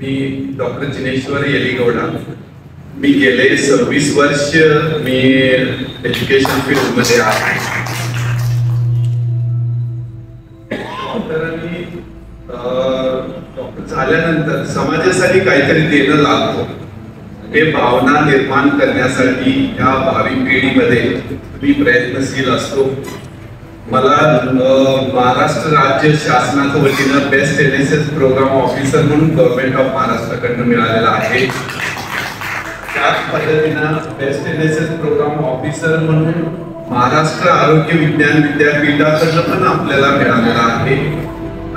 मी doctor Jineshwar येलीगौडा. मी गेले 26 वर्ष मी education फील्डमध्ये आहे. डॉक्टर झाल्यानंतर समाजासाठी काहीतरी देणं लागतो हे भावना निर्माण करण्यासाठी या भावी पिढीमध्ये मी प्रयत्नशील असतो. मला महाराष्ट्र राज्य शासनाच्या वतीनं बेस्ट NSS प्रोग्राम ऑफिसर म्हणून गव्हर्नमेंट ऑफ महाराष्ट्राकडून मिळालेला आहे. त्याच पद्धतीनं बेस्ट NSS प्रोग्राम ऑफिसर म्हणून महाराष्ट्र आरोग्य विज्ञान विद्यापीठाकडून पण आपल्याला मिळालेला आहे.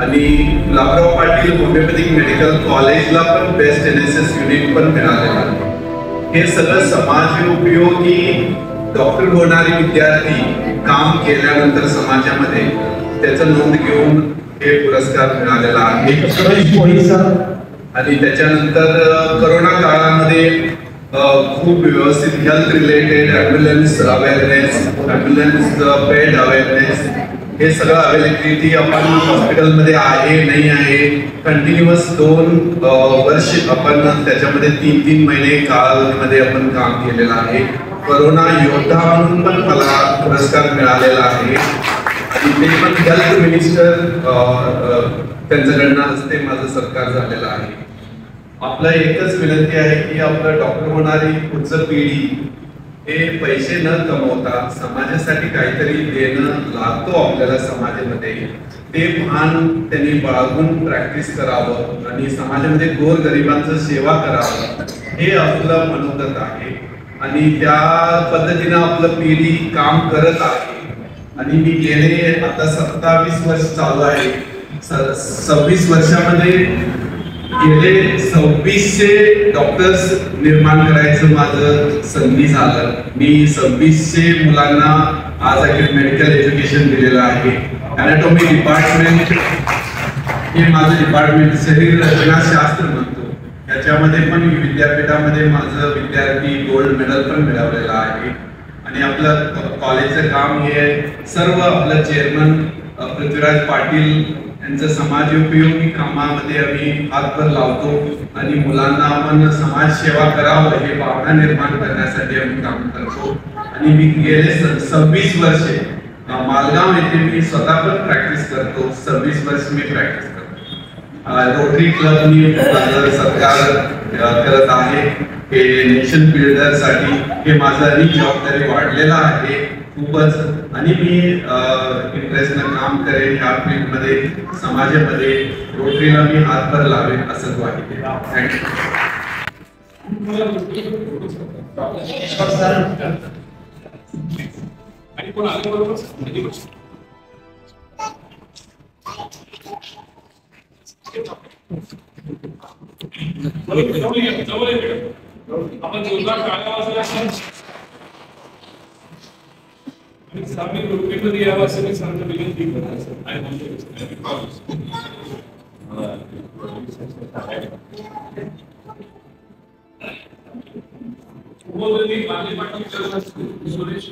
आणि गुलाबराव पाटील होमिओपॅथिक मेडिकल कॉलेजला पण बेस्ट NSS युनिट पण मिळालेला आहे. हे सगळं समाज उपयोगी डॉक्टर होणारे विद्यार्थी काम केल्यानंतर समाजामध्ये त्याचं नोंद घेऊन हे पुरस्कार मिळालेला आहे. आणि त्याच्यानंतर कोरोना काळामध्ये खूप व्यवस्थित health related ambulance awareness, ambulance bed awareness हे सगळं अवेलेबिलिटी आपण हॉस्पिटलमध्ये आहे नाही आहे. कंटिन्युअस 2 वर्ष आपण त्याच्यामध्ये 3-3 महिने काळामध्ये आपण काम केलेलं आहे. कोरोना योद्धा म्हणून पण मला पुरस्कार मिळालेला आहे. आणि ते पण हेल्थ मिनिस्टर त्यांच्याकडनं हस्ते माझं सत्कार झालेला आहे. आपला एकच विनंती आहे की आपलं डॉक्टर होणारी पुढचं पिढी हे पैसे न कमवता समाजासाठी काहीतरी देणं लागतो आपल्याला समाजामध्ये, ते भान त्यांनी बाळगून प्रॅक्टिस करावं आणि समाजामध्ये गोरगरिबांचं सेवा करावं हे आपलं मनोगत आहे. आणि त्या पद्धतीनं आपलं पिढी काम करत आहे. आणि मी गेले आता 27 वर्ष चालू आहे. 26 वर्षामध्ये गेले 2600 डॉक्टर्स निर्माण करायचं माझं संधी झालं. मी 2600 मुलांना आज मेडिकल एज्युकेशन दिलेलं आहे. अॅनाटॉमी डिपार्टमेंट हे माझं डिपार्टमेंट शरीर रचनाशास्त्र म्हणतो. त्याच्यामध्ये पण विद्यापीठामध्ये माझं विद्यार्थी गोल्ड मेडल पण मिळवलेलं आहे. आणि आपलं कॉलेजचं काम हे सर्व आपलं चेअरमन पृथ्वीराज पाटील यांचं समाजोपयोगी कामामध्ये आम्ही हातभार लावतो. आणि मुलांना आपण समाजसेवा करावं हे भावना निर्माण करण्यासाठी आम्ही काम करतो. आणि मी गेले 26 वर्षे मालगाव येथे मी स्वतः पण प्रॅक्टिस करतो. 26 वर्ष मी प्रॅक्टिस करतो. रोटरी क्लबनी सत्कार करत आहे. हे नेशन बिल्डर साठी हे माझा जबाबदारी वाढलेला आहे खूपच. आणि मी इंटरेस्टनं काम करेन ह्या फील्डमध्ये, समाजामध्ये रोटरीला मी हातभार लावेन असं ग्वाही देतो. आपण जोरदार टाळ्या वाजवल्या आणि सामील लोकांमध्ये यावं असं मी सांगतो. विनंती करतो. सुरेश